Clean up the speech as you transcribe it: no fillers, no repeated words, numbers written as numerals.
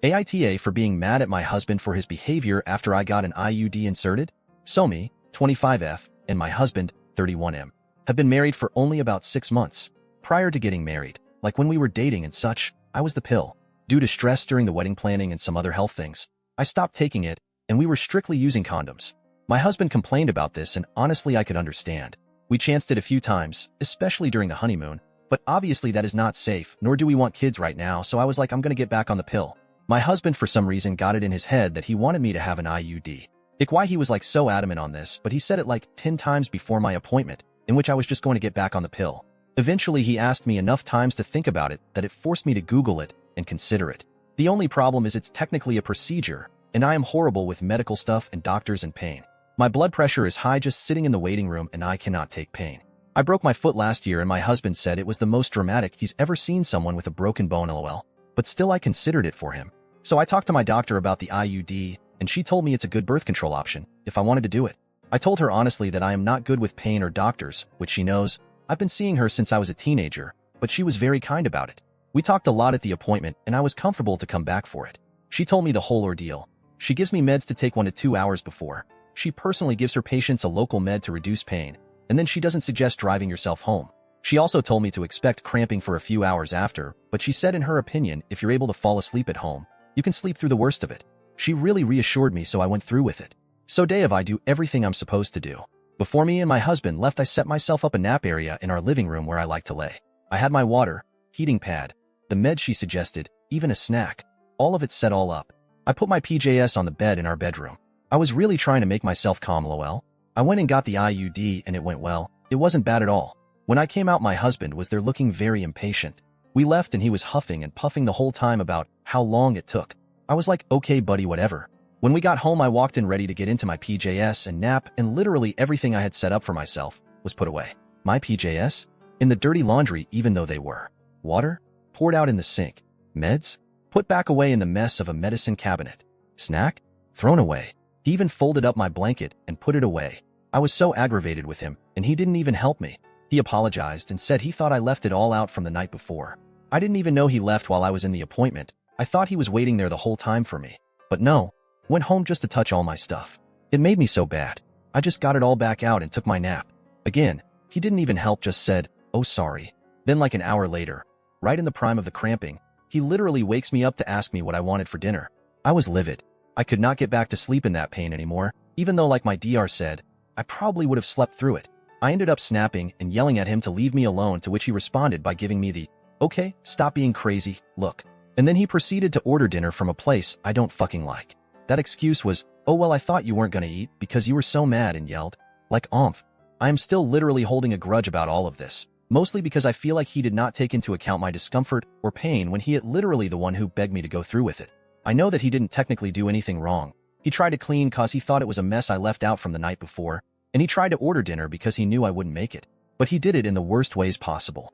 AITA for being mad at my husband for his behavior after I got an IUD inserted? So me, 25F, and my husband, 31M, have been married for only about 6 months. Prior to getting married, like when we were dating and such, I was the pill. Due to stress during the wedding planning and some other health things, I stopped taking it, and we were strictly using condoms. My husband complained about this, and honestly I could understand. We chanced it a few times, especially during the honeymoon, but obviously that is not safe, nor do we want kids right now, so I was like, I'm gonna get back on the pill. My husband for some reason got it in his head that he wanted me to have an IUD. Why he was like so adamant on this, but he said it like 10 times before my appointment, in which I was just going to get back on the pill. Eventually he asked me enough times to think about it that it forced me to Google it and consider it. The only problem is it's technically a procedure, and I am horrible with medical stuff and doctors and pain. My blood pressure is high just sitting in the waiting room, and I cannot take pain. I broke my foot last year, and my husband said it was the most dramatic he's ever seen someone with a broken bone, lol. But still I considered it for him. So I talked to my doctor about the IUD, and she told me it's a good birth control option if I wanted to do it. I told her honestly that I am not good with pain or doctors, which she knows. I've been seeing her since I was a teenager, but she was very kind about it. We talked a lot at the appointment, and I was comfortable to come back for it. She told me the whole ordeal. She gives me meds to take 1 to 2 hours before. She personally gives her patients a local med to reduce pain, and then she doesn't suggest driving yourself home. She also told me to expect cramping for a few hours after, but she said in her opinion, if you're able to fall asleep at home, you can sleep through the worst of it. She really reassured me, so I went through with it. So day of I do everything I'm supposed to do. Before me and my husband left, I set myself up a nap area in our living room where I like to lay. I had my water, heating pad, the meds she suggested, even a snack. All of it set all up. I put my PJS on the bed in our bedroom. I was really trying to make myself calm, lol. I went and got the IUD and it went well. It wasn't bad at all. When I came out, my husband was there looking very impatient. We left and he was huffing and puffing the whole time about how long it took. I was like, okay buddy, whatever. When we got home, I walked in ready to get into my PJS and nap, and literally everything I had set up for myself was put away. My PJS? In the dirty laundry, even though they were. Water? Poured out in the sink. Meds? Put back away in the mess of a medicine cabinet. Snack? Thrown away. He even folded up my blanket and put it away. I was so aggravated with him, and he didn't even help me. He apologized and said he thought I left it all out from the night before. I didn't even know he left while I was in the appointment. I thought he was waiting there the whole time for me. But no, went home just to touch all my stuff. It made me so bad. I just got it all back out and took my nap. Again, he didn't even help, just said, oh sorry. Then like an hour later, right in the prime of the cramping, he literally wakes me up to ask me what I wanted for dinner. I was livid. I could not get back to sleep in that pain anymore, even though like my DR said, I probably would have slept through it. I ended up snapping and yelling at him to leave me alone, to which he responded by giving me the, okay, stop being crazy, look. And then he proceeded to order dinner from a place I don't fucking like. That excuse was, oh well, I thought you weren't gonna eat because you were so mad, and yelled. Like oomph. I am still literally holding a grudge about all of this, mostly because I feel like he did not take into account my discomfort or pain when he is literally the one who begged me to go through with it. I know that he didn't technically do anything wrong. He tried to clean cause he thought it was a mess I left out from the night before, and he tried to order dinner because he knew I wouldn't make it. But he did it in the worst ways possible.